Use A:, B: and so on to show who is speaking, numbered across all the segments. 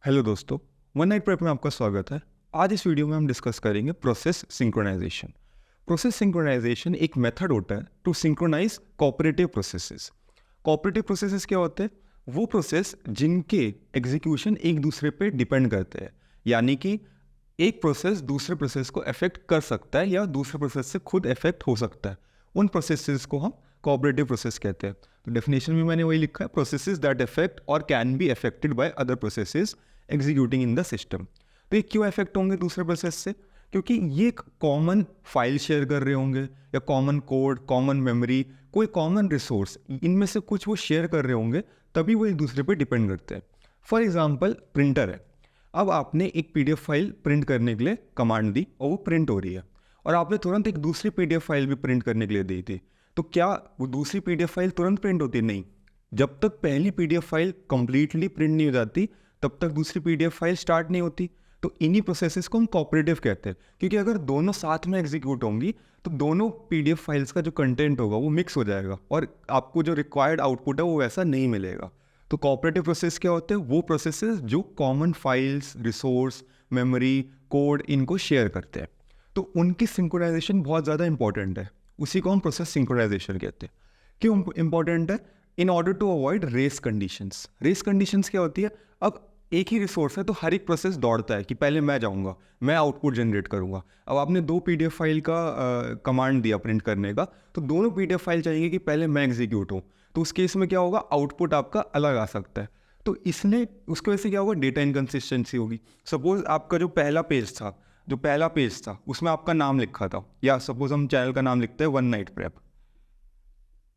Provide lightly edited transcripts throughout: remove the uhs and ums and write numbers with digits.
A: Hello दोस्तों, one night prep में आपका स्वागत है। आज इस वीडियो में हम डिस्कस करेंगे प्रोसेस सिंक्रोनाइजेशन। प्रोसेस सिंक्रोनाइजेशन एक मेथड होता है to synchronise cooperative processes. Cooperative processes क्या होते हैं? वो प्रोसेस जिनके एग्जीक्यूशन एक दूसरे पे डिपेंड करते हैं, यानी कि एक प्रोसेस दूसरे प्रोसेस को अफेक्ट कर सकता है या दूसरे प्रोसेस से खुद अफेक्ट हो सकता है। उन प्रोसेसेस को हम कोऑपरेटिव प्रोसेस कहते हैं। तो डेफिनेशन में मैंने वही लिखा है, प्रोसेसेस दैट अफेक्ट और can be affected by other processes executing in the system. तो ये क्यों अफेक्ट होंगे दूसरे प्रोसेस से? क्योंकि ये एक कॉमन फाइल शेयर कर रहे होंगे या कॉमन कोड, कॉमन मेमोरी, कोई कॉमन रिसोर्स, इनमें से कुछ वो शेयर कर रहे होंगे, तभी वो एक दूसरे पे डिपेंड करते हैं। फॉर एग्जाम्पल प्रिंटर है। अब आपने एक पीडीएफ फाइल प्रिंट करने के लिए कमांड दी और वो प्रिंट हो रही है, और आपने तुरंत एक दूसरी पीडीएफ फाइल भी प्रिंट करने के लिए दी थी। तो क्या वो दूसरी पीडीएफ फाइल तुरंत प्रिंट होती? नहीं। जब तक पहली पीडीएफ फाइल कंप्लीटली प्रिंट नहीं हो जाती तब तक दूसरी पीडीएफ फाइल स्टार्ट नहीं होती। तो इन्हीं प्रोसेसेस को हम कोऑपरेटिव कहते हैं, क्योंकि अगर दोनों साथ में एग्जीक्यूट होंगी तो दोनों पीडीएफ फाइल्स का जो कंटेंट होगा वो मिक्स हो जाएगा और आपको जो रिक्वायर्ड आउटपुट है वो वैसा नहीं मिलेगा। तो कोऑपरेटिव प्रोसेस क्या होते हैं? वो प्रोसेसेस जो common files, resource, memory, code, इनको शेयर करते हैं। तो उनकी सिंक्रोनाइजेशन बहुत ज़्यादा इंपॉर्टेंट है। उसी को हम प्रोसेस सिंक्रोनाइजेशन कहते हैं। क्यों इंपॉर्टेंट है? In order to avoid race conditions. Race conditions क्या होती है? अब एक ही रिसोर्स है तो हर एक प्रोसेस दौड़ता है कि पहले मैं जाऊंगा, मैं आउटपुट जनरेट करूंगा। अब आपने दो पीडीएफ फाइल का कमांड दिया प्रिंट करने का, तो दोनों पीडीएफ फाइल चाहिए कि पहले मैं एग्जीक्यूट हूँ। तो उस केस में क्या होगा? आउटपुट आपका अलग आ सकता है। तो इसने उसकी वजह से क्या होगा? डेटा इनकन्सिस्टेंसी होगी। सपोज आपका जो पहला पेज था उसमें आपका नाम लिखा था, या सपोज हम चैनल का नाम लिखते हैं वन नाइट प्रेप,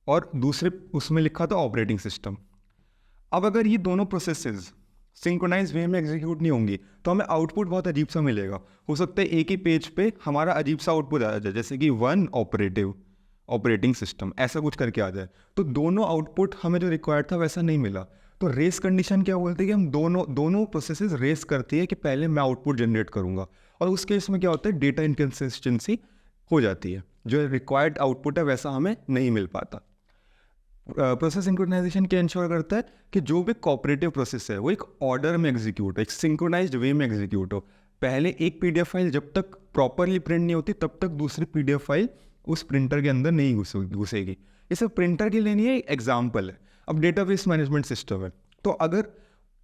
A: और दूसरे उसमें लिखा था ऑपरेटिंग सिस्टम। अब अगर ये दोनों प्रोसेसेस सिंक्रोनाइज वे में एग्जीक्यूट नहीं होंगी तो हमें आउटपुट बहुत अजीब सा मिलेगा। हो सकता है एक ही पेज पे हमारा अजीब सा आउटपुट आ जाए, जैसे कि वन ऑपरेटिंग सिस्टम ऐसा कुछ करके आ जाए, तो दोनों आउटपुट हमें जो रिक्वायर्ड था वैसा नहीं मिला। तो रेस कंडीशन क्या बोलती है कि हम दोनों प्रोसेसेस रेस करती है कि पहले मैं आउटपुट जनरेट करूंगा, और उस केस में क्या होता है? डेटा इनकन्सिस्टेंसी हो जाती है, जो रिक्वायर्ड आउटपुट है वैसा हमें नहीं मिल पाता। प्रोसेस सिंक्रोनाइजेशन क्या इंश्योर करता है कि जो भी कोऑपरेटिव प्रोसेस है वो एक ऑर्डर में एग्जीक्यूट हो, एक सिंक्रोनाइज्ड वे में एग्जीक्यूट हो। पहले एक पीडीएफ फाइल जब तक प्रॉपरली प्रिंट नहीं होती तब तक दूसरी पीडीएफ फाइल उस प्रिंटर के अंदर नहीं घुसेगी। ये सब प्रिंटर के लिए नहीं है, एक एग्जाम्पल है। अब डेटाबेस मैनेजमेंट सिस्टम है, तो अगर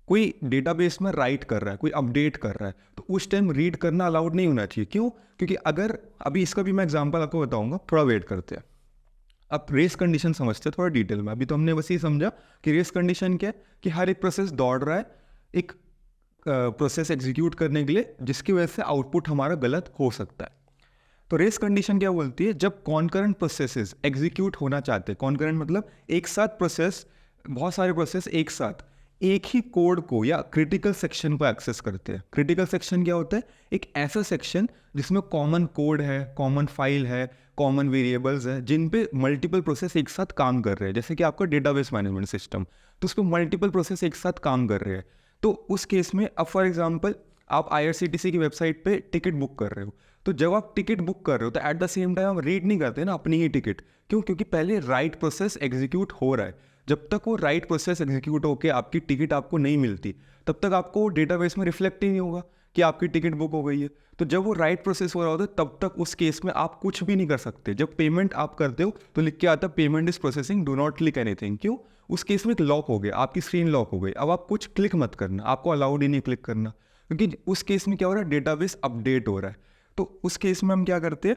A: कोई डेटाबेस में राइट कर रहा है, कोई अपडेट कर रहा है, तो उस टाइम रीड करना अलाउड नहीं होना चाहिए। क्यों? क्योंकि अगर अभी इसका भी मैं एग्जाम्पल आपको बताऊंगा, थोड़ा वेट करते हैं। अब रेस कंडीशन समझते हैं थोड़ा डिटेल में। अभी तो हमने बस ये समझा कि रेस कंडीशन क्या है, कि हर एक प्रोसेस दौड़ रहा है एक प्रोसेस एग्जीक्यूट करने के लिए, जिसकी वजह से आउटपुट हमारा गलत हो सकता है। तो रेस कंडीशन क्या बोलती है? जब कॉन्करेंट प्रोसेसेस एग्जीक्यूट होना चाहते हैं, कॉन्करेंट मतलब एक साथ प्रोसेस, बहुत सारे प्रोसेस एक साथ एक ही कोड को या क्रिटिकल सेक्शन को एक्सेस करते हैं। क्रिटिकल सेक्शन क्या होता है? एक ऐसा सेक्शन जिसमें कॉमन कोड है, कॉमन फाइल है, कॉमन वेरिएबल्स है, जिन पे मल्टीपल प्रोसेस एक साथ काम कर रहे हैं। जैसे कि आपका डेटाबेस मैनेजमेंट सिस्टम, तो उस पर मल्टीपल प्रोसेस एक साथ काम कर रहे हैं। तो उस केस में अब फॉर एग्जांपल आप आईआरसीटीसी की वेबसाइट पे टिकट बुक कर रहे हो, तो जब आप टिकट बुक कर रहे हो तो एट द सेम टाइम आप रीड नहीं करते ना अपनी ही टिकट। क्यों? क्योंकि पहले राइट प्रोसेस एग्जीक्यूट हो रहा है। जब तक वो राइट प्रोसेस एग्जीक्यूट होकर आपकी टिकट आपको नहीं मिलती, तब तक आपको डेटाबेस में रिफ्लेक्ट ही नहीं होगा कि आपकी टिकट बुक हो गई है। तो जब वो राइट प्रोसेस हो रहा होता है तब तक उस केस में आप कुछ भी नहीं कर सकते। जब पेमेंट आप करते हो तो लिख के आता है payment is processing, do not click anything. क्यों? उस केस में एक लॉक हो गया, आपकी स्क्रीन लॉक हो गई। अब आप कुछ क्लिक मत करना, आपको अलाउड ही नहीं क्लिक करना, क्योंकि उस केस में क्या हो रहा है? डेटाबेस अपडेट हो रहा है। तो उस केस में हम क्या करते हैं?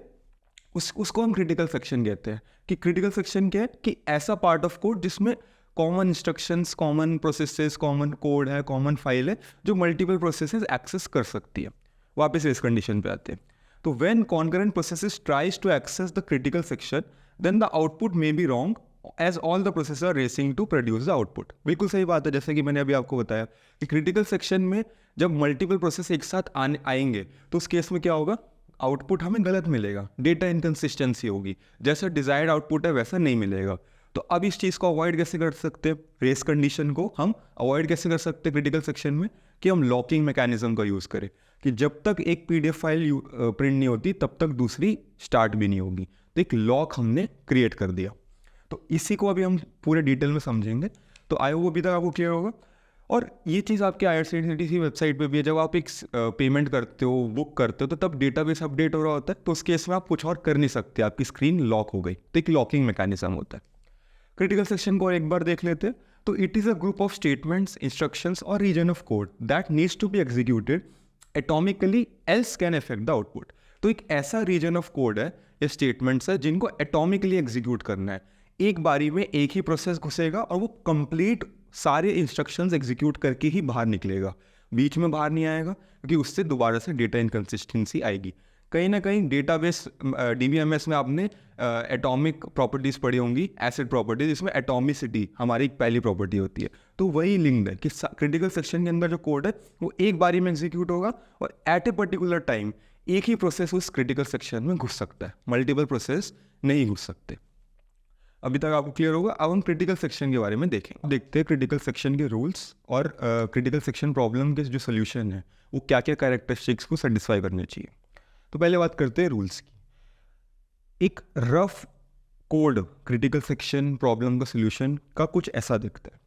A: उसको हम क्रिटिकल सेक्शन कहते हैं। कि क्रिटिकल सेक्शन क्या है? कि ऐसा पार्ट ऑफ कोड जिसमें common instructions, common processes, common code है, कॉमन फाइल है, जो मल्टीपल प्रोसेसेस एक्सेस कर सकती है। वापस इस कंडीशन पे आते हैं। तो when concurrent processes tries to access the critical section, then the output may be wrong as all the process are racing to produce the output. बिल्कुल सही बात है, जैसे कि मैंने अभी आपको बताया कि क्रिटिकल सेक्शन में जब मल्टीपल प्रोसेस एक साथ आएंगे तो उस केस में क्या होगा? आउटपुट हमें गलत मिलेगा, डेटा इनकन्सिस्टेंसी होगी, जैसा डिजायर्ड आउटपुट है वैसा नहीं मिलेगा। तो अब इस चीज़ को अवॉइड कैसे कर सकते हैं? रेस कंडीशन को हम अवॉइड कैसे कर सकते हैं क्रिटिकल सेक्शन में? कि हम लॉकिंग मैकेनिज्म का यूज़ करें, कि जब तक एक पीडीएफ फाइल प्रिंट नहीं होती तब तक दूसरी स्टार्ट भी नहीं होगी। तो एक लॉक हमने क्रिएट कर दिया। तो इसी को अभी हम पूरे डिटेल में समझेंगे। तो आई होप अभी तक आपको क्लियर होगा। और ये चीज़ आपके IRCTC वेबसाइट पे भी है। जब आप एक पेमेंट करते हो, बुक करते हो, तो तब डेटाबेस अपडेट हो रहा होता है, तो उस केस में आप कुछ और कर नहीं सकते, आपकी स्क्रीन लॉक हो गई, तो एक लॉकिंग मैकेनिज्म होता है। क्रिटिकल सेक्शन को एक बार देख लेते हैं। तो it is a group of statements, instructions और region of code that needs to be executed atomically else can affect the output. तो एक ऐसा रीजन ऑफ कोड है या स्टेटमेंट्स है जिनको एटॉमिकली एग्जीक्यूट करना है। एक बारी में एक ही प्रोसेस घुसेगा और वो कंप्लीट सारे इंस्ट्रक्शंस एग्जीक्यूट करके ही बाहर निकलेगा, बीच में बाहर नहीं आएगा, क्योंकि उससे दोबारा से डेटा इनकन्सिस्टेंसी आएगी। कहीं ना कहीं डेटाबेस DBMS में आपने एटॉमिक प्रॉपर्टीज़ पढ़ी होंगी, एसिड प्रॉपर्टीज, इसमें एटॉमिसिटी हमारी एक पहली प्रॉपर्टी होती है। तो वही लिंक्ड है कि क्रिटिकल सेक्शन के अंदर जो कोड है वो एक बारी में एग्जीक्यूट होगा और एट ए पर्टिकुलर टाइम एक ही प्रोसेस उस क्रिटिकल सेक्शन में घुस सकता है, मल्टीपल प्रोसेस नहीं घुस सकते। अभी तक आपको क्लियर होगा। अब हम क्रिटिकल सेक्शन के बारे में देखें, देखते हैं क्रिटिकल सेक्शन के रूल्स और क्रिटिकल सेक्शन प्रॉब्लम के जो सोल्यूशन है वो क्या क्या कैरेक्टरिस्टिक्स को सेटिस्फाई करने चाहिए। तो पहले बात करते हैं रूल्स की। एक rough code critical section problem का सोल्यूशन का कुछ ऐसा दिखता है।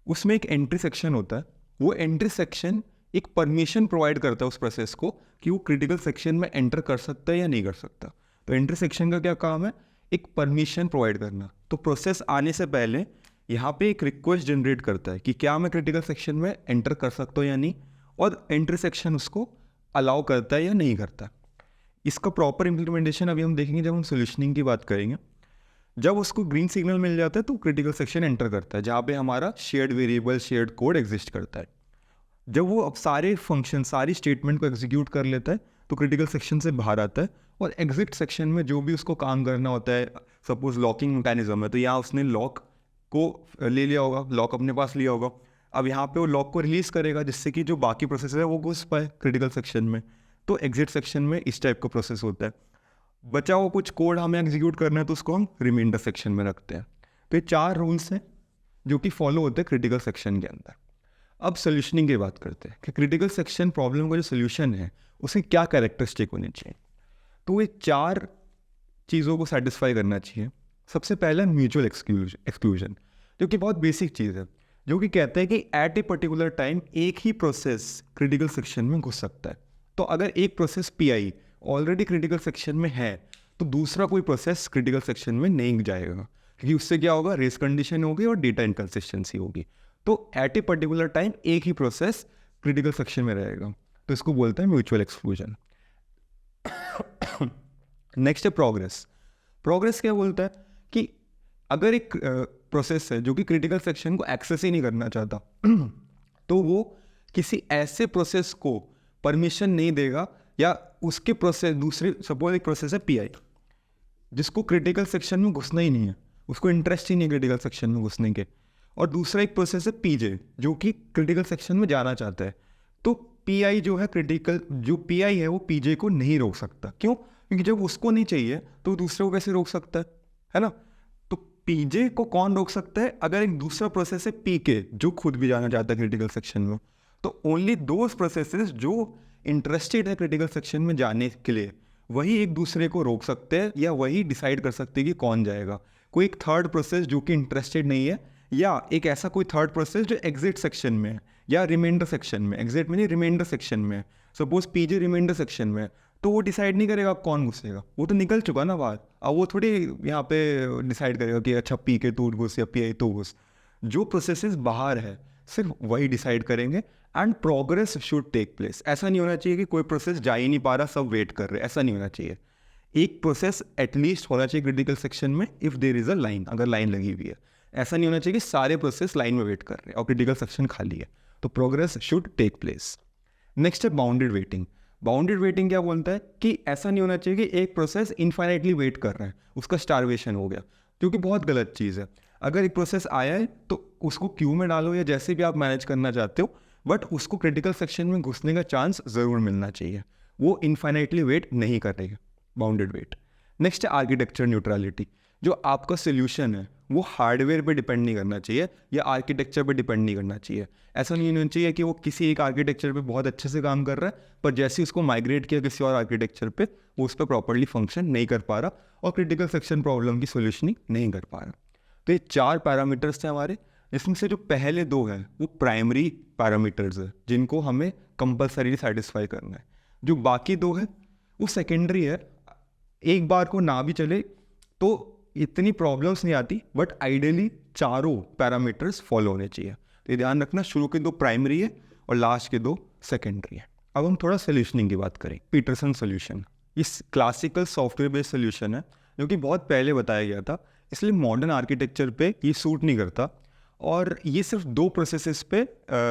A: उसमें एक एंट्री सेक्शन होता है, वो एंट्री सेक्शन एक परमिशन प्रोवाइड करता है उस प्रोसेस को कि वो क्रिटिकल सेक्शन में एंटर कर सकता है या नहीं कर सकता। तो एंट्री सेक्शन का क्या काम है, एक परमिशन प्रोवाइड करना। तो प्रोसेस आने से पहले यहाँ पे एक रिक्वेस्ट जनरेट करता है कि क्या मैं क्रिटिकल सेक्शन में एंटर कर सकता हूँ या नहीं, और एंट्री सेक्शन उसको अलाउ करता है या नहीं करता। इसका प्रॉपर इम्प्लीमेंटेशन अभी हम देखेंगे जब हम सोल्यूशनिंग की बात करेंगे। जब उसको ग्रीन सिग्नल मिल जाता है तो क्रिटिकल सेक्शन एंटर करता है, जहाँ पे हमारा shared variable, shared code exist करता है। जब वो अब सारे फंक्शन, सारी स्टेटमेंट को एग्जीक्यूट कर लेता है तो क्रिटिकल सेक्शन से बाहर आता है और एग्जिट सेक्शन में जो भी उसको काम करना होता है, सपोज लॉकिंग मैकेनिज्म है तो यहाँ उसने लॉक को ले लिया होगा, लॉक अपने पास लिया होगा। अब यहाँ पे वो लॉक को रिलीज़ करेगा जिससे कि जो बाकी प्रोसेस है वो घुस पाए क्रिटिकल सेक्शन में। तो एग्जिट सेक्शन में इस टाइप का प्रोसेस होता है। बचा हुआ कुछ कोड हमें एग्जीक्यूट करना है तो उसको हम रिमाइंडर सेक्शन में रखते हैं। तो ये 4 रूल्स हैं जो कि फॉलो होते हैं क्रिटिकल सेक्शन के अंदर। अब सोल्यूशनिंग की बात करते हैं कि क्रिटिकल सेक्शन प्रॉब्लम का जो सोल्यूशन है उसे क्या कैरेक्टरिस्टिक होने चाहिए। तो ये 4 चीज़ों को सेटिस्फाई करना चाहिए। सबसे पहला म्यूचुअल एक्सक्लूजन, जो कि बहुत बेसिक चीज़ है, जो कि कहता है कि एट ए पर्टिकुलर टाइम एक ही प्रोसेस क्रिटिकल सेक्शन में घुस सकता है। तो अगर एक process PI already critical section में है तो दूसरा कोई प्रोसेस क्रिटिकल सेक्शन में नहीं जाएगा, क्योंकि उससे क्या होगा, रेस कंडीशन होगी और डेटा इनकन्सिस्टेंसी होगी। तो एट ए पर्टिकुलर टाइम एक ही प्रोसेस क्रिटिकल सेक्शन में रहेगा, तो इसको बोलते हैं म्यूचुअल एक्सक्लूजन। नेक्स्ट है प्रोग्रेस। प्रोग्रेस क्या बोलता है कि अगर एक प्रोसेस है जो कि क्रिटिकल सेक्शन को एक्सेस ही नहीं करना चाहता तो वो किसी ऐसे प्रोसेस को परमिशन नहीं देगा, या उसके प्रोसेस दूसरे, सपोज एक प्रोसेस है PI जिसको क्रिटिकल सेक्शन में घुसना ही नहीं है, उसको इंटरेस्ट ही नहीं है क्रिटिकल सेक्शन में घुसने के, और दूसरा एक प्रोसेस है PJ जो कि क्रिटिकल सेक्शन में जाना चाहता है। तो PI जो है जो PI है वो PJ को नहीं रोक सकता। क्यों? क्योंकि जब उसको नहीं चाहिए तो दूसरे को कैसे रोक सकता है ना। तो PJ को कौन रोक सकता है? अगर एक दूसरा प्रोसेस है PK जो खुद भी जाना चाहता है क्रिटिकल सेक्शन में, तो ओनली दोज प्रोसेसेस जो इंटरेस्टेड है क्रिटिकल सेक्शन में जाने के लिए वही एक दूसरे को रोक सकते हैं, या वही डिसाइड कर सकते हैं कि कौन जाएगा। कोई एक थर्ड प्रोसेस जो कि इंटरेस्टेड नहीं है, या एक ऐसा कोई थर्ड प्रोसेस जो एग्जिट सेक्शन में है या रिमाइंडर सेक्शन में, एग्जिट में नहीं रिमाइंडर सेक्शन में, सपोज PJ रिमाइंडर सेक्शन में, तो वो डिसाइड नहीं करेगा कौन घुसेगा, वो तो निकल चुका ना बाहर। अब वो थोड़ी यहाँ पे डिसाइड करेगा कि अच्छा PK तू घुस या PI तू घुस। जो प्रोसेसेस बाहर है सिर्फ वही डिसाइड करेंगे, and progress should take place. ऐसा नहीं होना चाहिए कि कोई प्रोसेस जा ही नहीं पा रहा, सब वेट कर रहे, ऐसा नहीं होना चाहिए। एक प्रोसेस एटलीस्ट होना चाहिए क्रिटिकल सेक्शन में if there is a line, अगर लाइन लगी हुई है। ऐसा नहीं होना चाहिए कि सारे प्रोसेस लाइन में वेट कर रहे हैं और क्रिटिकल सेक्शन खाली है। तो progress should take place. Next है बाउंडेड वेटिंग। बाउंडेड वेटिंग क्या बोलता है कि ऐसा नहीं होना चाहिए कि एक प्रोसेस इनफाइनाइटली वेट कर रहा है, उसका स्टारवेशन हो गया, क्योंकि बहुत गलत चीज़ है। अगर एक प्रोसेस आया है तो उसको क्यू में डालो या जैसे भी आप मैनेज करना चाहते हो, बट उसको क्रिटिकल सेक्शन में घुसने का चांस ज़रूर मिलना चाहिए। वो इनफाइनाइटली वेट नहीं कर रही है, बाउंडेड वेट। नेक्स्ट है आर्किटेक्चर न्यूट्रलिटी। जो आपका सोल्यूशन है वो हार्डवेयर पे डिपेंड नहीं करना चाहिए या आर्किटेक्चर पे डिपेंड नहीं करना चाहिए। ऐसा नहीं होना चाहिए कि वो किसी एक आर्किटेक्चर पे बहुत अच्छे से काम कर रहा है, पर जैसे ही उसको माइग्रेट किया किसी और आर्किटेक्चर पे वो उस पर प्रॉपरली फंक्शन नहीं कर पा रहा और क्रिटिकल सेक्शन प्रॉब्लम की सोल्यूशनिंग नहीं कर पा रहा। तो ये 4 पैरामीटर्स थे हमारे इसमें से जो पहले दो हैं वो प्राइमरी पैरामीटर्स है जिनको हमें कंपलसरी सेटिस्फाई करना है, जो बाकी दो है वो सेकेंडरी है। एक बार को ना भी चले तो इतनी प्रॉब्लम्स नहीं आती, बट आइडियली चारों पैरामीटर्स फॉलो होने चाहिए। तो ध्यान रखना, शुरू के दो प्राइमरी है और लास्ट के दो सेकेंडरी है। अब हम थोड़ा सोल्यूशनिंग की बात करें। पीटरसन सोल्यूशन इस क्लासिकल सॉफ्टवेयर बेस्ड सोल्यूशन है जो कि बहुत पहले बताया गया था, इसलिए मॉडर्न आर्किटेक्चर पे ये सूट नहीं करता, और ये सिर्फ दो प्रोसेसेस पे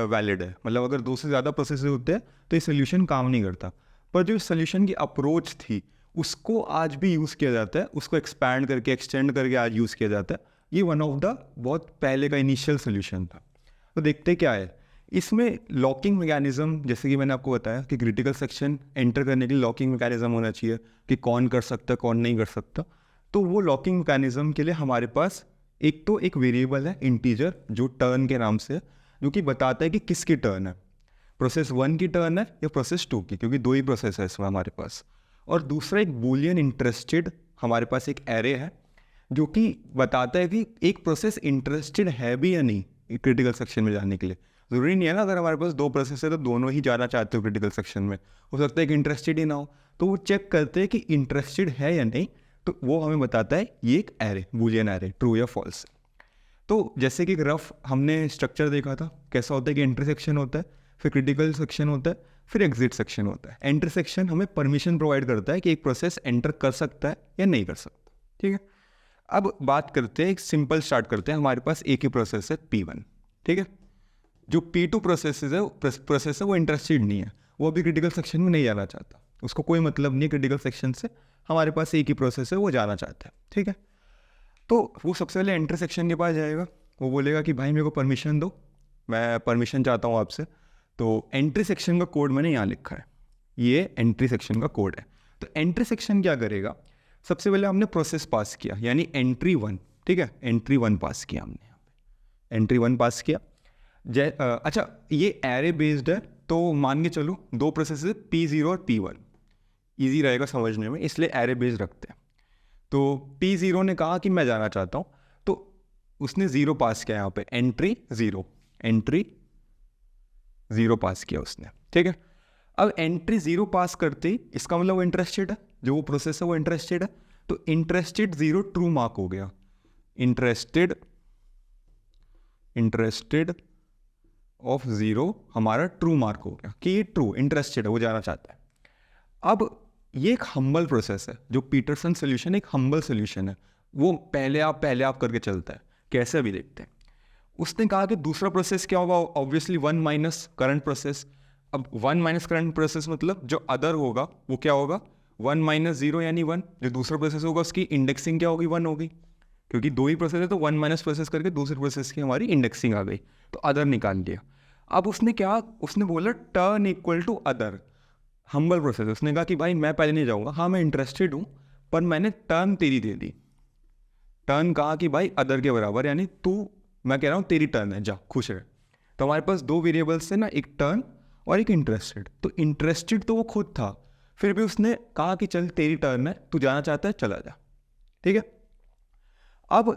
A: वैलिड है। मतलब अगर दो से ज़्यादा प्रोसेसेस होते हैं तो ये सोल्यूशन काम नहीं करता। पर जो सोल्यूशन की अप्रोच थी उसको आज भी यूज़ किया जाता है, उसको एक्सपैंड करके एक्सटेंड करके आज यूज़ किया जाता है। ये वन ऑफ द बहुत पहले का इनिशियल सोल्यूशन था। तो देखते क्या है इसमें। लॉकिंग मैकेनिज्म, जैसे कि मैंने आपको बताया कि क्रिटिकल सेक्शन एंटर करने के लिए लॉकिंग मैकेनिज्म होना चाहिए कि कौन कर सकता कौन नहीं कर सकता। तो वो लॉकिंग मैकेनिज्म के लिए हमारे पास एक वेरिएबल है इंटीजर जो टर्न के नाम से है, जो कि बताता है कि किसकी टर्न है, प्रोसेस 1 की टर्न है या प्रोसेस 2 की, क्योंकि दो ही प्रोसेस है इसमें हमारे पास। और दूसरा एक बूलियन इंटरेस्टेड, हमारे पास एक एरे है जो कि बताता है कि एक प्रोसेस इंटरेस्टेड है भी या नहीं क्रिटिकल सेक्शन में जाने के लिए। ज़रूरी नहीं है ना, अगर हमारे पास दो प्रोसेस है तो दोनों ही जाना चाहते हो क्रिटिकल सेक्शन में, हो सकता है कि इंटरेस्टेड ही ना हो। तो वो चेक करते हैं कि इंटरेस्टेड है या नहीं, तो वो हमें बताता है ये एक एरे, बूलियन एरे, ट्रू या फॉल्स। तो जैसे कि रफ हमने स्ट्रक्चर देखा था, कैसा होता है कि इंटरसेक्शन होता है, फिर क्रिटिकल सेक्शन होता है, फिर एग्जिट सेक्शन होता है। एंटर सेक्शन हमें परमिशन प्रोवाइड करता है कि एक प्रोसेस एंटर कर सकता है या नहीं कर सकता। ठीक है, अब बात करते हैं, एक सिंपल स्टार्ट करते हैं। हमारे पास एक ही प्रोसेस है P1, ठीक है। जो P2 प्रोसेस है वो इंटरेस्टेड नहीं है, वो अभी क्रिटिकल सेक्शन में नहीं जाना चाहता, उसको कोई मतलब नहीं है क्रिटिकल सेक्शन से। हमारे पास एक ही प्रोसेस है, वो जाना चाहता है, ठीक है। तो वो सबसे पहले एंटर सेक्शन के पास जाएगा, वो बोलेगा कि भाई मेरे को परमिशन दो, मैं परमिशन चाहता हूँ आपसे। तो एंट्री सेक्शन का कोड मैंने यहाँ लिखा है, ये एंट्री सेक्शन का कोड है। तो एंट्री सेक्शन क्या करेगा, सबसे पहले हमने प्रोसेस पास किया, यानी एंट्री 1, ठीक है, एंट्री 1 पास किया हमने यहाँ पे, एंट्री 1 पास किया। अच्छा, ये एरे बेस्ड है, तो मान के चलो दो प्रोसेस है P0 और P1, ईजी रहेगा समझने में, इसलिए एरे बेस्ड रखते हैं। तो P0 ने कहा कि मैं जाना चाहता हूँ, तो उसने 0 पास किया यहाँ पे, एंट्री 0, एंट्री 0 पास किया उसने, ठीक है। अब एंट्री 0 पास करते ही इसका मतलब वो इंटरेस्टेड है, जो वो प्रोसेस है वो इंटरेस्टेड है। तो इंटरेस्टेड 0 ट्रू मार्क हो गया, इंटरेस्टेड ऑफ 0 हमारा ट्रू मार्क हो गया कि ये ट्रू इंटरेस्टेड है, वो जाना चाहता है। अब ये एक हम्बल प्रोसेस है, जो पीटरसन सोल्यूशन एक हम्बल सोल्यूशन है, वो पहले आप करके चलता है। कैसे अभी देखते हैं। उसने कहा कि दूसरा प्रोसेस क्या होगा, ऑब्वियसली 1 माइनस करंट प्रोसेस। अब 1 माइनस करंट प्रोसेस मतलब जो अदर होगा वो क्या होगा, 1 माइनस 0 यानी 1। जो दूसरा प्रोसेस होगा उसकी इंडेक्सिंग क्या होगी, 1 होगी, क्योंकि दो ही प्रोसेस है तो 1 माइनस प्रोसेस करके दूसरे प्रोसेस की हमारी इंडेक्सिंग आ गई, तो अदर निकाल लिया। अब उसने बोला turn equal to other, humble process. उसने कहा कि भाई मैं पहले नहीं जाऊँगा, हाँ मैं इंटरेस्टेड हूँ, पर मैंने टर्न तेरी दे दी। टर्न कहा कि भाई अदर के बराबर, यानी तू, मैं कह रहा हूँ तेरी टर्न है, जा खुश रहे। तो हमारे पास दो वेरिएबल्स थे ना, एक टर्न और एक इंटरेस्टेड। तो इंटरेस्टेड तो वो खुद था, फिर भी उसने कहा कि चल तेरी टर्न है, तू जाना चाहता है चला जा, ठीक है। अब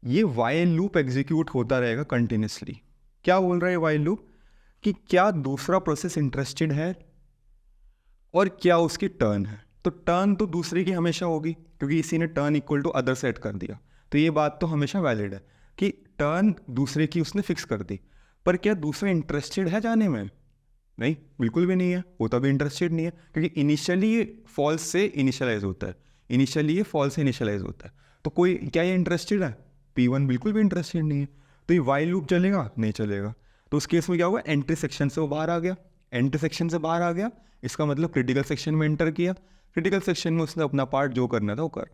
A: ये वाइल लूप एग्जीक्यूट होता रहेगा कंटिन्यूसली। क्या बोल रहा है वाइल लूप, कि क्या दूसरा प्रोसेस इंटरेस्टेड है और क्या उसकी टर्न है। तो टर्न तो दूसरे की हमेशा होगी, क्योंकि इसी ने turn equal to other set कर दिया, तो ये बात तो हमेशा वैलिड है कि टर्न दूसरे की उसने फिक्स कर दी। पर क्या दूसरा इंटरेस्टेड है जाने में, नहीं, बिल्कुल भी नहीं है, वो तभी इंटरेस्टेड नहीं है, क्योंकि इनिशियली ये फॉल्स से इनिशियलाइज होता है, इनिशियली ये फॉल्स से इनिशियलाइज होता है। तो कोई क्या ये इंटरेस्टेड है, P1 बिल्कुल भी इंटरेस्टेड नहीं है, तो ये वाइल लूप चलेगा नहीं चलेगा। तो उस केस में क्या होगा, एंट्री सेक्शन से वो बाहर आ गया, एंट्री सेक्शन से बाहर आ गया, इसका मतलब क्रिटिकल सेक्शन में एंटर किया, क्रिटिकल सेक्शन में उसने अपना पार्ट जो करना था वो कर।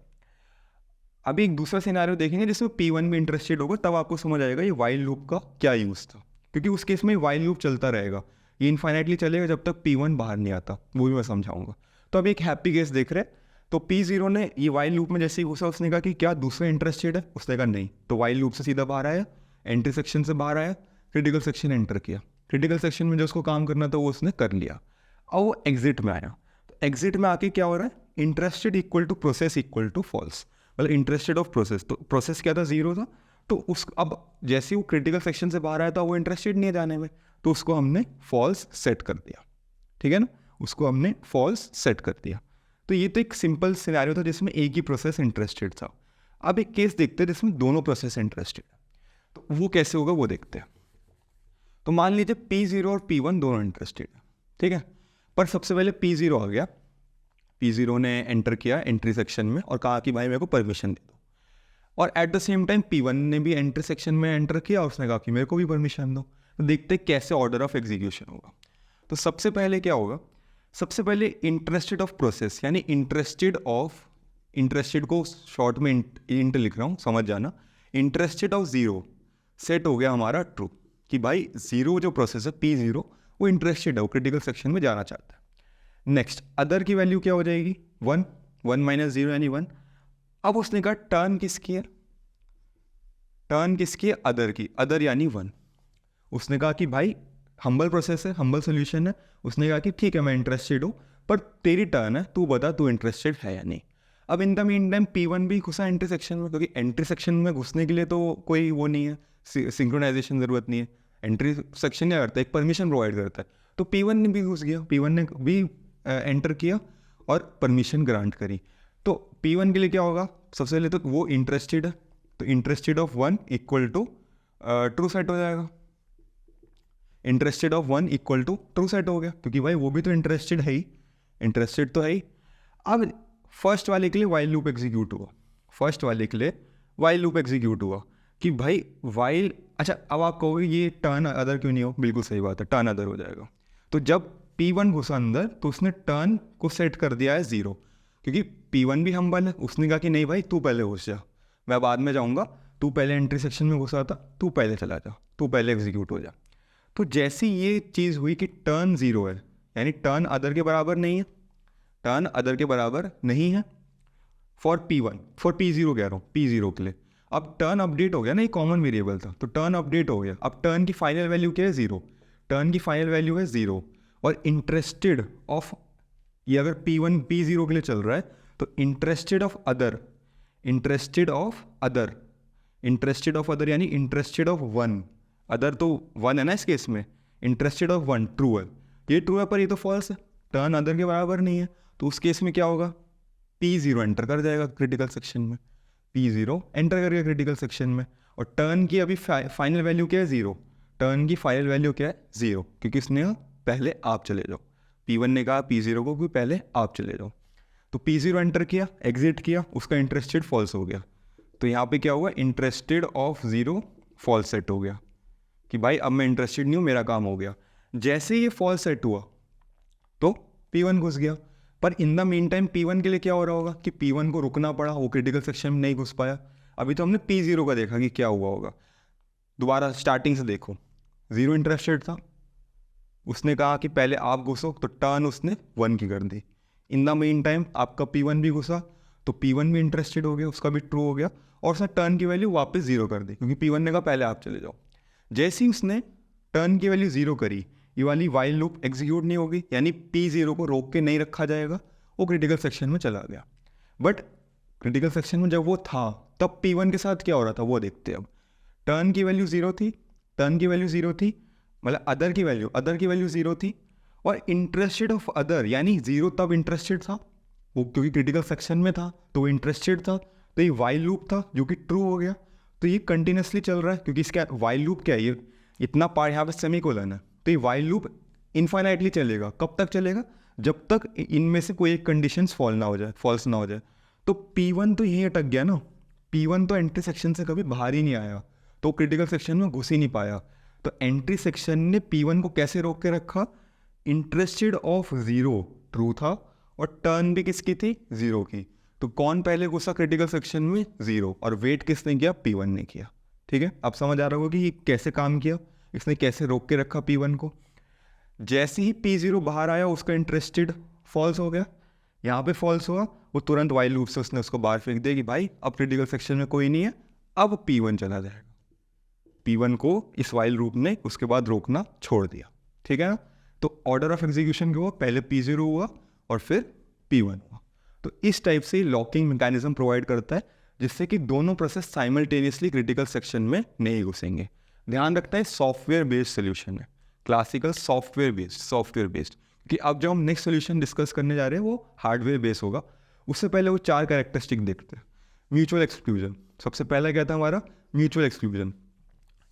A: अभी एक दूसरा सिनेरियो देखेंगे जिसमें P1 भी इंटरेस्टेड होगा, तब आपको समझ आएगा ये वाइल लूप का क्या यूज़ था, क्योंकि उस केस में वाइल लूप चलता रहेगा, ये इनफाइनाइटली चलेगा जब तक P1 बाहर नहीं आता, वो भी मैं समझाऊंगा। तो अभी एक हैप्पी केस देख रहे हैं, तो P0 ने ये वाइल लूप में जैसे ही घुसा, उसने कहा कि क्या दूसरा इंटरेस्टेड है, उसने कहा नहीं, तो वाइल लूप से सीधा बाहर आया, एंट्री सेक्शन से बाहर आया, क्रिटिकल सेक्शन एंटर किया, क्रिटिकल सेक्शन में जो उसको काम करना था वो उसने कर लिया। और वो एग्जिट में आया, तो एग्जिट में आके क्या हो रहा है, interested equal to process equal to false, मतलब इंटरेस्टेड ऑफ प्रोसेस, तो प्रोसेस क्या था, 0 था, तो उस अब जैसे वो क्रिटिकल सेक्शन से बाहर आया था वो इंटरेस्टेड नहीं है जाने में, तो उसको हमने फॉल्स सेट कर दिया, ठीक है ना, उसको हमने फॉल्स सेट कर दिया। तो ये तो एक सिंपल सिनेरियो था जिसमें एक ही प्रोसेस इंटरेस्टेड था। अब एक केस देखते हैं जिसमें दोनों प्रोसेस इंटरेस्टेड है, तो वो कैसे होगा वो देखते हैं। तो मान लीजिए P0 और P1 दोनों इंटरेस्टेड है, ठीक है, पर सबसे पहले P0 आ गया, P0 ने एंटर किया एंट्री सेक्शन में और कहा कि भाई मेरे को परमिशन दे दो, और at the same time P1 ने भी एंट्री सेक्शन में एंटर किया और उसने कहा कि मेरे को भी परमिशन दो। तो देखते हैं कैसे ऑर्डर ऑफ एग्जीक्यूशन होगा। तो सबसे पहले क्या होगा, सबसे पहले इंटरेस्टेड ऑफ प्रोसेस, यानी इंटरेस्टेड ऑफ, इंटरेस्टेड को शॉर्ट में इंट लिख रहा हूँ, समझ जाना, इंटरेस्टेड ऑफ जीरो सेट हो गया हमारा ट्रू, कि भाई जीरो जो प्रोसेस है P0 वो इंटरेस्टेड है, वो क्रिटिकल सेक्शन में जाना चाहता है। नेक्स्ट अदर की वैल्यू क्या हो जाएगी 1, 1 माइनस जीरो यानी 1। अब उसने कहा टर्न किसकी है, टर्न किसकी है, अदर की, अदर यानी 1। उसने कहा कि भाई हम्बल प्रोसेस है, हम्बल सोल्यूशन है, उसने कहा कि ठीक है मैं इंटरेस्टेड हूँ, पर तेरी टर्न है, तू बता तू इंटरेस्टेड है या नहीं। अब in the mean time P1 भी घुसा एंट्री सेक्शन में, क्योंकि एंट्री सेक्शन में घुसने के लिए तो कोई वो नहीं है, सिंक्रोनाइजेशन ज़रूरत नहीं है। एंट्री सेक्शन क्या करता है, एक परमिशन प्रोवाइड करता है, तो P1 ने भी घुस गया, P1 ने भी एंटर किया और परमिशन ग्रांट करी। तो P1 के लिए क्या होगा, सबसे पहले तो वो इंटरेस्टेड है, तो interested of 1 equal to true set हो जाएगा, interested of 1 equal to true set हो गया, क्योंकि भाई वो भी तो इंटरेस्टेड है ही, इंटरेस्टेड तो है ही। अब फर्स्ट वाले के लिए वाइल लूप एग्जीक्यूट हुआ, फर्स्ट वाले के लिए वाइल लूप एग्जीक्यूट हुआ कि भाई वाइल, अच्छा अब आप कहोगे ये टर्न अदर क्यों नहीं हो, बिल्कुल सही बात है, टर्न अदर हो जाएगा। तो जब P1 घुसा अंदर तो उसने टर्न को सेट कर दिया है 0, क्योंकि P1 भी हम्बल है, उसने कहा कि नहीं भाई तू पहले घुस जा, मैं बाद में जाऊँगा, तू पहले एंट्री सेक्शन में घुसा था, तू पहले चला जा, तू पहले एग्जीक्यूट हो जा। तो जैसी ये चीज़ हुई कि टर्न 0 है, यानी टर्न अदर के बराबर नहीं है, टर्न अदर के बराबर नहीं है फॉर P1, फॉर P0 कह रहा हूँ, P0 के लिए। अब टर्न अपडेट हो गया ना, ये कॉमन वेरिएबल था, तो टर्न अपडेट हो गया। अब टर्न की फाइनल वैल्यू क्या है 0, टर्न की फाइनल वैल्यू है 0, और इंटरेस्टेड ऑफ, ये अगर P1 P0 के लिए चल रहा है तो interested of other, interested of other, interested of other यानी इंटरेस्टेड ऑफ 1, अदर तो 1 है ना इस केस में, इंटरेस्टेड ऑफ 1 ट्रू है, ये ट्रू है पर ये तो फॉल्स है, टर्न अदर के बराबर नहीं है, तो उस केस में क्या होगा, P0 एंटर कर जाएगा क्रिटिकल सेक्शन में, P0 एंटर कर गया क्रिटिकल सेक्शन में, और टर्न की अभी फाइनल वैल्यू क्या है 0, टर्न की फाइनल वैल्यू क्या है 0, क्योंकि उसने पहले आप चले जाओ, P1 ने कहा P0 को कि पहले आप चले जाओ, तो P0 एंटर किया, एग्जिट किया, उसका इंटरेस्टेड फॉल्स हो गया, तो यहाँ पे क्या हुआ, इंटरेस्टेड ऑफ 0 फॉल्स सेट हो गया कि भाई अब मैं इंटरेस्टेड नहीं हूँ, मेरा काम हो गया। जैसे ये फॉल्स सेट हुआ तो P1 घुस गया, पर in the mean time P1 के लिए क्या हो रहा होगा कि P1 को रुकना पड़ा, वो क्रिटिकल सेक्शन में नहीं घुस पाया। अभी तो हमने P0 का देखा कि क्या हुआ होगा, दोबारा स्टार्टिंग से देखो, 0 इंटरेस्टेड था, उसने कहा कि पहले आप घुसो, तो टर्न उसने 1 की कर दी। इन द मीन टाइम आपका P1 भी घुसा, तो P1 भी इंटरेस्टेड हो गया, उसका भी ट्रू हो गया, और उसने टर्न की वैल्यू वापस 0 कर दी, क्योंकि P1 ने कहा पहले आप चले जाओ। जैसे ही उसने टर्न की वैल्यू 0 करी, ये वाली वाइल लूप एग्जीक्यूट नहीं होगी, यानी P0 को रोक के नहीं रखा जाएगा, वो क्रिटिकल सेक्शन में चला गया। बट क्रिटिकल सेक्शन में जब वो था तब P1 के साथ क्या हो रहा था वो देखते हैं। अब टर्न की वैल्यू 0 थी, टर्न की वैल्यू 0 थी, मतलब अदर की वैल्यू 0 थी, और इंटरेस्टेड ऑफ अदर यानी 0 तब इंटरेस्टेड था वो, क्योंकि क्रिटिकल सेक्शन में था तो वो इंटरेस्टेड था, तो ये वाइल लूप था जो कि ट्रू हो गया। तो ये कंटिन्यूसली चल रहा है, क्योंकि इसका वाइल लूप क्या है, ये इतना पार्ट यहाँ पे सेमीकोलन है, तो ये वाइल लूप इनफाइनाइटली चलेगा। कब तक चलेगा, जब तक इनमें से कोई एक कंडीशंस फॉल्स ना हो जाए। तो P1 तो यहीं अटक गया ना, P1 तो एंट्री सेक्शन से कभी बाहर ही नहीं आया, तो क्रिटिकल सेक्शन में घुस ही नहीं पाया। तो एंट्री सेक्शन ने P1 को कैसे रोक के रखा, इंटरेस्टेड ऑफ 0 ट्रू था, और टर्न भी किसकी थी 0 की। तो कौन पहले घुसा क्रिटिकल सेक्शन में 0, और वेट किसने किया, P1 ने किया। ठीक है, अब समझ आ रहा होगा कि ये कैसे काम किया, इसने कैसे रोक के रखा P1 को। जैसे ही P0 बाहर आया उसका इंटरेस्टेड फॉल्स हो गया, यहाँ पे फॉल्स हुआ, वो तुरंत वाइल लूप से उसने उसको बाहर फेंक दिया कि भाई अब क्रिटिकल सेक्शन में कोई नहीं है, अब P1 चला जाएगा। P1 को इस वाइल लूप ने उसके बाद रोकना छोड़ दिया। ठीक है ना, तो ऑर्डर ऑफ एग्जीक्यूशन क्या हुआ, पहले P0 हुआ और फिर P1 हुआ। तो इस टाइप से लॉकिंग मैकेनिज्म प्रोवाइड करता है, जिससे कि दोनों प्रोसेस साइमल्टेनियसली क्रिटिकल सेक्शन में नहीं घुसेंगे। ध्यान रखना है सॉफ्टवेयर बेस्ड सोल्यूशन है, क्लासिकल सॉफ्टवेयर बेस्ड कि अब जब हम नेक्स्ट सोल्यूशन डिस्कस करने जा रहे हैं वो हार्डवेयर बेस्ड होगा। उससे पहले वो 4 कैरेक्टरिस्टिक देखते हैं। म्यूचुअल एक्सक्लूजन, सबसे पहला क्या था हमारा म्यूचुअल एक्सक्लूजन।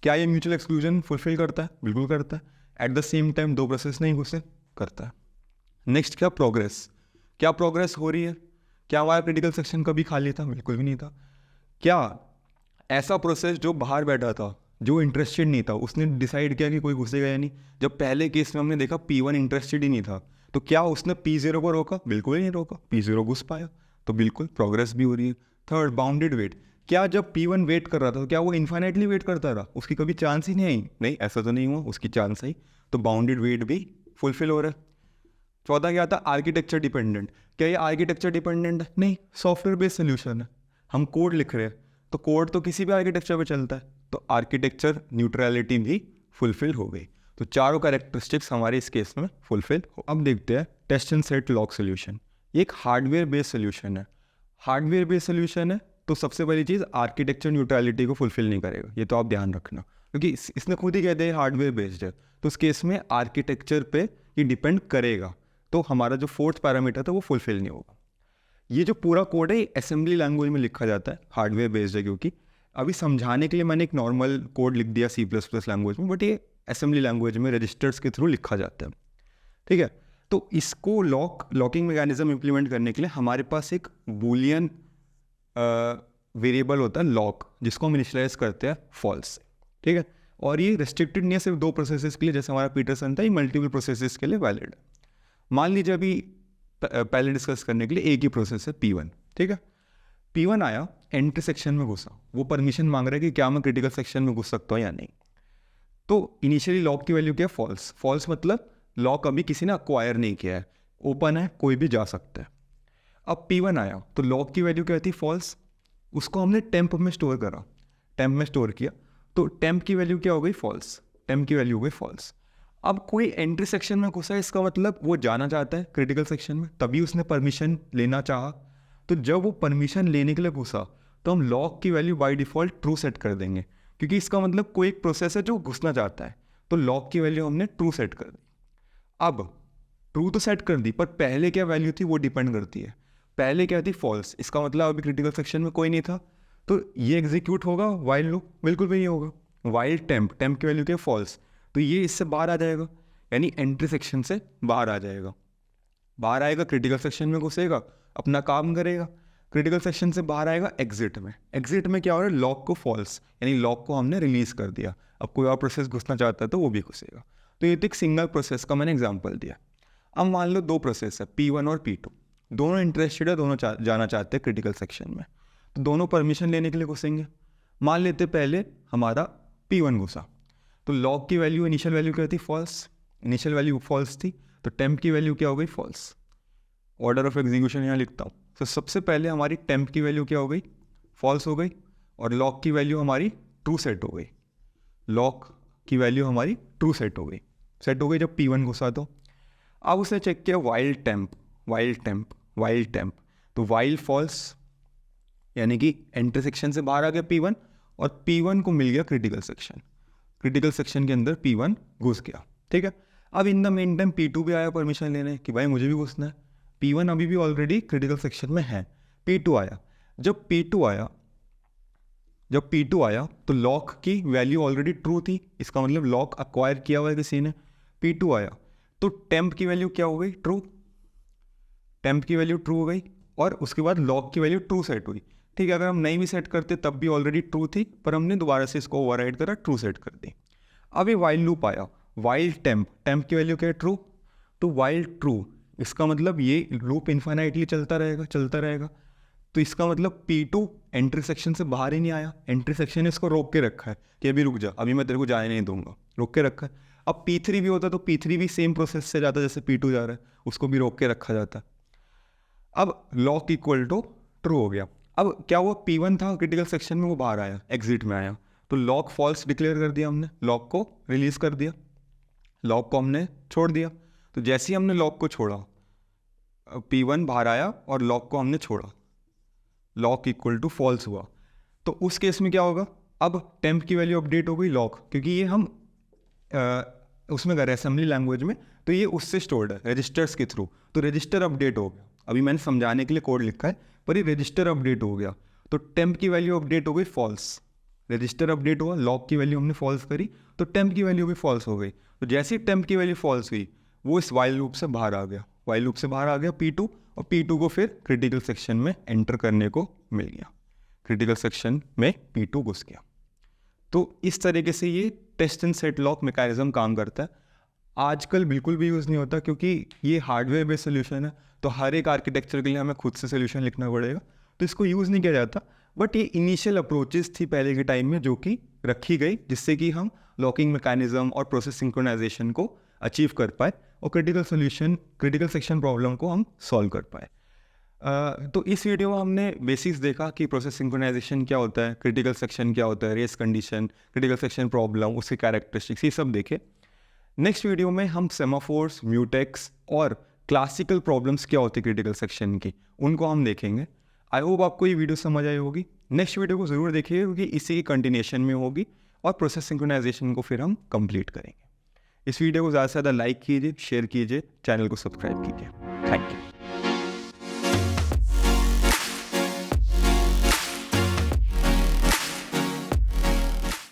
A: क्या ये म्यूचुअल एक्सक्लूजन फुलफिल करता है? बिल्कुल करता है। At the same time 2 process नहीं घुसे, करता है। नेक्स्ट क्या प्रोग्रेस, क्या प्रोग्रेस हो रही है? क्या हमारा क्रिटिकल सेक्शन कभी खाली था? बिल्कुल भी नहीं था। क्या ऐसा प्रोसेस जो बाहर बैठा था, जो इंटरेस्टेड नहीं था, उसने डिसाइड किया कि कोई घुसेगा या नहीं? जब पहले केस में हमने देखा P1 इंटरेस्टेड ही नहीं था, तो क्या उसने P0 को रोका? बिल्कुल ही नहीं रोका, P0 घुस पाया, तो बिल्कुल प्रोग्रेस भी हो रही है। थर्ड बाउंडेड वेट, क्या जब P1 वेट कर रहा था तो क्या वो इन्फाइनाइटली वेट करता रहा? उसकी कभी चांस ही नहीं आई? नहीं, ऐसा तो नहीं हुआ, उसकी चांस आई, तो बाउंडेड वेट भी फुलफिल हो रहा है। चौथा क्या था? आर्किटेक्चर डिपेंडेंट, क्या ये आर्किटेक्चर डिपेंडेंट है? नहीं, सॉफ्टवेयर बेस्ड सोल्यूशन है, हम कोड लिख रहे हैं तो कोड तो किसी भी आर्किटेक्चर पे चलता है, तो आर्किटेक्चर न्यूट्रलिटी भी फुलफिल हो गई। तो चारों कैरेक्टरिस्टिक्स हमारे इस केस में फुलफिल हो। अब देखते हैं test and set lock solution. ये एक हार्डवेयर बेस्ड सोल्यूशन है। हार्डवेयर बेस्ड सोल्यूशन है तो सबसे पहली चीज़ आर्किटेक्चर न्यूट्रलिटी को फुलफिल नहीं करेगा, ये तो आप ध्यान रखना, क्योंकि इसने खुद ही कहते हैं हार्डवेयर बेस्ड है, तो उस केस में आर्किटेक्चर पे ये डिपेंड करेगा, तो हमारा जो 4th पैरामीटर था वो फुलफिल नहीं होगा। ये जो पूरा कोड है असेंबली लैंग्वेज में लिखा जाता है, हार्डवेयर बेस्ड है, क्योंकि अभी समझाने के लिए मैंने एक नॉर्मल कोड लिख दिया C++ लैंग्वेज में, बट ये असेंबली लैंग्वेज में रजिस्टर्स के थ्रू लिखा जाता है। ठीक है, तो इसको लॉकिंग मैकेनिज्म इंप्लीमेंट करने के लिए हमारे पास एक बूलियन वेरिएबल होता है लॉक, जिसको हम इनिशियलाइज करते हैं फॉल्स। ठीक है, और ये रेस्ट्रिक्टेड नहीं है सिर्फ 2 प्रोसेसेस के लिए, जैसे हमारा पीटरसन था, ये मल्टीपल प्रोसेसेस के लिए वैलिड है। मान लीजिए अभी पहले डिस्कस करने के लिए एक ही प्रोसेस है P1। ठीक है, P1 आया, एंट्री सेक्शन में घुसा, वो परमिशन मांग रहा है कि क्या मैं क्रिटिकल सेक्शन में घुस सकता हूँ या नहीं। तो इनिशियली लॉक की वैल्यू क्या है? फॉल्स। फॉल्स मतलब लॉक अभी किसी ने अक्वायर नहीं किया है, ओपन है, कोई भी जा सकता है। अब P1 आया तो लॉक की वैल्यू क्या थी? फॉल्स। उसको हमने टेम्प में स्टोर करा, टेम्प में स्टोर किया, तो टेम्प की वैल्यू क्या हो गई? फॉल्स। टेम्प की वैल्यू हो गई फॉल्स। अब कोई एंट्री सेक्शन में घुसा है, इसका मतलब वो जाना चाहता है क्रिटिकल सेक्शन में, तभी उसने परमिशन लेना चाहा। तो जब वो परमिशन लेने के लिए घुसा तो हम लॉक की value by default true set कर देंगे, क्योंकि इसका मतलब कोई एक प्रोसेस है जो घुसना चाहता है, तो लॉक की वैल्यू हमने ट्रू सेट कर दी। अब ट्रू तो सेट कर दी, पर पहले क्या वैल्यू थी वो डिपेंड करती है। पहले क्या थी? फॉल्स। इसका मतलब अभी क्रिटिकल सेक्शन में कोई नहीं था, तो ये एग्जीक्यूट होगा वाइल लूप? बिल्कुल भी नहीं होगा। वाइल टेम्प की वैल्यू क्या है? फॉल्स, तो ये इससे बाहर आ जाएगा, यानी एंट्री सेक्शन से बाहर आ जाएगा। बाहर आएगा, क्रिटिकल सेक्शन में घुसेगा, अपना काम करेगा, क्रिटिकल सेक्शन से बाहर आएगा एग्जिट में। एग्जिट में क्या हो रहा है? लॉक को फॉल्स, यानी लॉक को हमने रिलीज कर दिया। अब कोई और प्रोसेस घुसना चाहता है तो वो भी घुसेगा। तो ये तो एक सिंगल प्रोसेस का मैंने एग्जाम्पल दिया। अब मान लो 2 प्रोसेस है, P1 और P2, दोनों इंटरेस्टेड है, दोनों जाना चाहते हैं क्रिटिकल सेक्शन में, तो दोनों परमिशन लेने के लिए घुसेंगे। मान लेते पहले हमारा P1 घुसा, तो लॉक की वैल्यू, इनिशियल वैल्यू क्या थी? फॉल्स। इनिशियल वैल्यू फॉल्स थी, तो टेम्प की वैल्यू क्या हो गई? फॉल्स। ऑर्डर ऑफ एग्जीक्यूशन यहाँ लिखता हूँ। तो सबसे पहले हमारी टेम्प की वैल्यू क्या हो गई? फॉल्स हो गई, और लॉक की वैल्यू हमारी ट्रू सेट हो गई। लॉक की वैल्यू हमारी ट्रू सेट हो गई, जब P1 घुसा तो। अब उसने चेक किया वाइल टेम्प, तो वाइल फॉल्स, यानी कि एंट्री सेक्शन से बाहर आ गया P1, और P1 को मिल गया क्रिटिकल सेक्शन। क्रिटिकल सेक्शन के अंदर P1 घुस गया। ठीक है, अब in the main time P2 भी आया परमिशन लेने कि भाई मुझे भी घुसना है। P1 अभी भी ऑलरेडी क्रिटिकल सेक्शन में है। P2 आया, जब P2 आया तो लॉक की वैल्यू ऑलरेडी ट्रू थी, इसका मतलब लॉक अक्वायर किया हुआ है किसी ने। P2 आया तो टेम्प की वैल्यू क्या हो गई? ट्रू। टेम्प की वैल्यू ट्रू हो गई, और उसके बाद लॉक की वैल्यू ट्रू सेट हुई। ठीक है, अगर हम नहीं भी सेट करते तब भी ऑलरेडी ट्रू थी, पर हमने दोबारा से इसको ओवरराइड करा, ट्रू सेट कर दी। अब ये वाइल लूप आया, वाइल टेम्प की वैल्यू क्या है? ट्रू। तो वाइल ट्रू, इसका मतलब ये लूप इन्फाइनाइटली चलता रहेगा। तो इसका मतलब P2 एंट्री सेक्शन से बाहर ही नहीं आया, एंट्री सेक्शन ने इसको रोक के रखा है कि अभी रुक जा, अभी मैं तेरे को जाने नहीं दूंगा, रोक के रखा है। अब P3 भी होता तो P3 भी सेम प्रोसेस से जाता जैसे P2 जा रहा है, उसको भी रोक के रखा जाता। अब लॉक इक्वल टू ट्रू हो गया। अब क्या हुआ? P1 था क्रिटिकल सेक्शन में, वो बाहर आया, एग्जिट में आया, तो लॉक फॉल्स डिक्लेयर कर दिया हमने, लॉक को रिलीज कर दिया, लॉक को हमने छोड़ दिया। तो जैसे ही हमने लॉक को छोड़ा, P1 बाहर आया और लॉक को हमने छोड़ा, लॉक इक्वल टू फॉल्स हुआ, तो उस केस में क्या होगा, अब टेम्प की वैल्यू अपडेट हो गई लॉक, क्योंकि ये हम उसमें कर रहे हैं असेंबली लैंग्वेज में, तो ये उससे स्टोर्ड है रजिस्टर्स के थ्रू, तो रजिस्टर अपडेट हो गया। अभी मैंने समझाने के लिए कोड लिखा है, पर ये रजिस्टर अपडेट हो गया, तो टेम्प की वैल्यू अपडेट हो गई फॉल्स। रजिस्टर अपडेट हुआ, लॉक की वैल्यू हमने फॉल्स करी, तो टेम्प की वैल्यू भी फॉल्स हो गई। तो जैसे ही टेम्प की वैल्यू फॉल्स हुई, वो इस वाइल लूप से बाहर आ गया, वाइल लूप से बाहर आ गया P2, और P2 को फिर क्रिटिकल सेक्शन में एंटर करने को मिल गया, क्रिटिकल सेक्शन में P2 घुस गया। तो इस तरीके से ये test and set lock mechanism काम करता है। आजकल बिल्कुल भी यूज़ नहीं होता, क्योंकि ये हार्डवेयर बेस्ड सोल्यूशन है, तो हर एक आर्किटेक्चर के लिए हमें खुद से सोल्यूशन लिखना पड़ेगा, तो इसको यूज़ नहीं किया जाता। बट ये इनिशियल अप्रोचेस थी पहले के टाइम में, जो कि रखी गई, जिससे कि हम लॉकिंग मैकेनिज्म और प्रोसेस सिंक्रोनाइजेशन को अचीव कर पाए और क्रिटिकल सेक्शन प्रॉब्लम को हम सॉल्व कर पाए। तो इस वीडियो में हमने बेसिक्स देखा कि प्रोसेस सिंक्रोनाइजेशन क्या होता है, क्रिटिकल सेक्शन क्या होता है, race condition, critical section problem, उसके कैरेक्टरिस्टिक्स, ये सब देखे। नेक्स्ट वीडियो में हम सेमाफोर्स, म्यूटेक्स और क्लासिकल प्रॉब्लम्स क्या होती है क्रिटिकल सेक्शन की, उनको हम देखेंगे। आई होप आपको ये वीडियो समझ आई होगी। नेक्स्ट वीडियो को ज़रूर देखिए, क्योंकि इसी की कंटिन्यूशन में होगी और प्रोसेस सिंक्रोनाइजेशन को फिर हम कंप्लीट करेंगे। इस वीडियो को ज़्यादा से ज़्यादा लाइक कीजिए, शेयर कीजिए, चैनल को सब्सक्राइब कीजिए। Thank you.